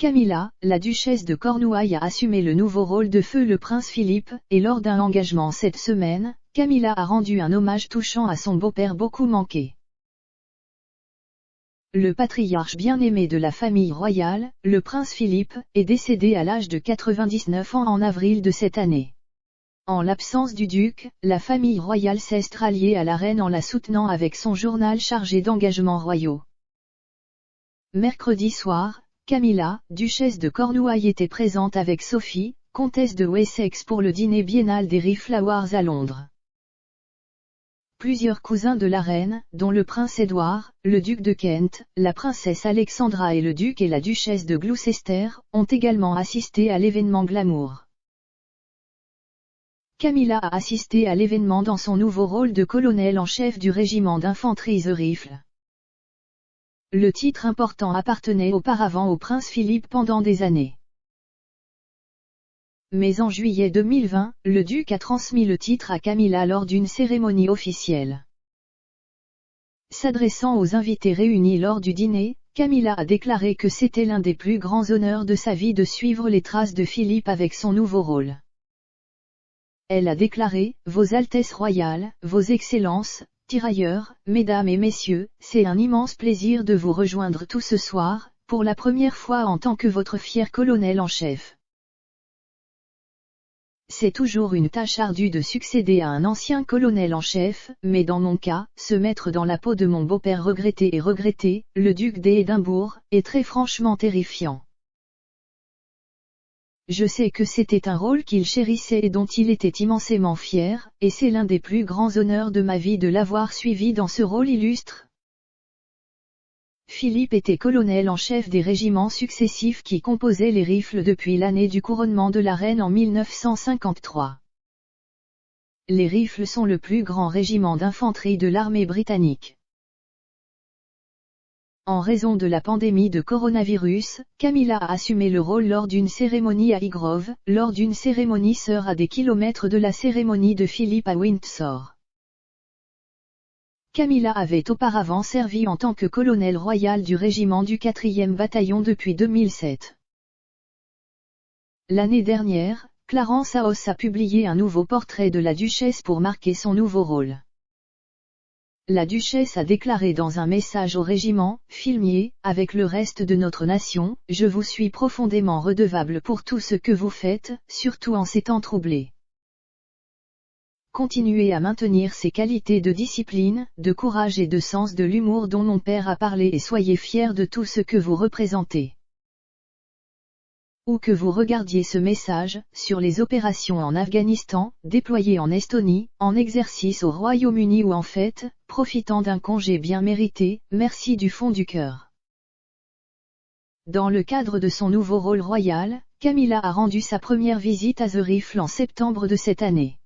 Camilla, la duchesse de Cornouailles a assumé le nouveau rôle de feu le prince Philippe, et lors d'un engagement cette semaine, Camilla a rendu un hommage touchant à son beau-père beaucoup manqué. Le patriarche bien-aimé de la famille royale, le prince Philippe, est décédé à l'âge de 99 ans en avril de cette année. En l'absence du duc, la famille royale s'est ralliée à la reine en la soutenant avec son journal chargé d'engagements royaux. Mercredi soir, Camilla, duchesse de Cornouailles était présente avec Sophie, comtesse de Wessex pour le dîner biennal des Reflowers à Londres. Plusieurs cousins de la reine, dont le prince Édouard, le duc de Kent, la princesse Alexandra et le duc et la duchesse de Gloucester, ont également assisté à l'événement glamour. Camilla a assisté à l'événement dans son nouveau rôle de colonel en chef du régiment d'infanterie The Rifles. Le titre important appartenait auparavant au prince Philippe pendant des années. Mais en juillet 2020, le duc a transmis le titre à Camilla lors d'une cérémonie officielle. S'adressant aux invités réunis lors du dîner, Camilla a déclaré que c'était l'un des plus grands honneurs de sa vie de suivre les traces de Philippe avec son nouveau rôle. Elle a déclaré « Vos Altesses royales, Vos Excellences, tirailleurs, Mesdames et Messieurs, c'est un immense plaisir de vous rejoindre tout ce soir, pour la première fois en tant que votre fier colonel en chef. C'est toujours une tâche ardue de succéder à un ancien colonel en chef, mais dans mon cas, se mettre dans la peau de mon beau-père regretté, le duc d'Édimbourg, est très franchement terrifiant. Je sais que c'était un rôle qu'il chérissait et dont il était immensément fier, et c'est l'un des plus grands honneurs de ma vie de l'avoir suivi dans ce rôle illustre. » Philippe était colonel en chef des régiments successifs qui composaient les Rifles depuis l'année du couronnement de la reine en 1953. Les Rifles sont le plus grand régiment d'infanterie de l'armée britannique. En raison de la pandémie de coronavirus, Camilla a assumé le rôle lors d'une cérémonie à Highgrove, lors d'une cérémonie sœur à des kilomètres de la cérémonie de Philippe à Windsor. Camilla avait auparavant servi en tant que colonel royal du régiment du 4e bataillon depuis 2007. L'année dernière, Clarence House a publié un nouveau portrait de la duchesse pour marquer son nouveau rôle. La duchesse a déclaré dans un message au régiment, filmier, avec le reste de notre nation, « Je vous suis profondément redevable pour tout ce que vous faites, surtout en ces temps troublés. Continuez à maintenir ces qualités de discipline, de courage et de sens de l'humour dont mon père a parlé et soyez fiers de tout ce que vous représentez. » Où que vous regardiez ce message, sur les opérations en Afghanistan, déployées en Estonie, en exercice au Royaume-Uni ou en fête, profitant d'un congé bien mérité, merci du fond du cœur. Dans le cadre de son nouveau rôle royal, Camilla a rendu sa première visite à The Rifles en septembre de cette année.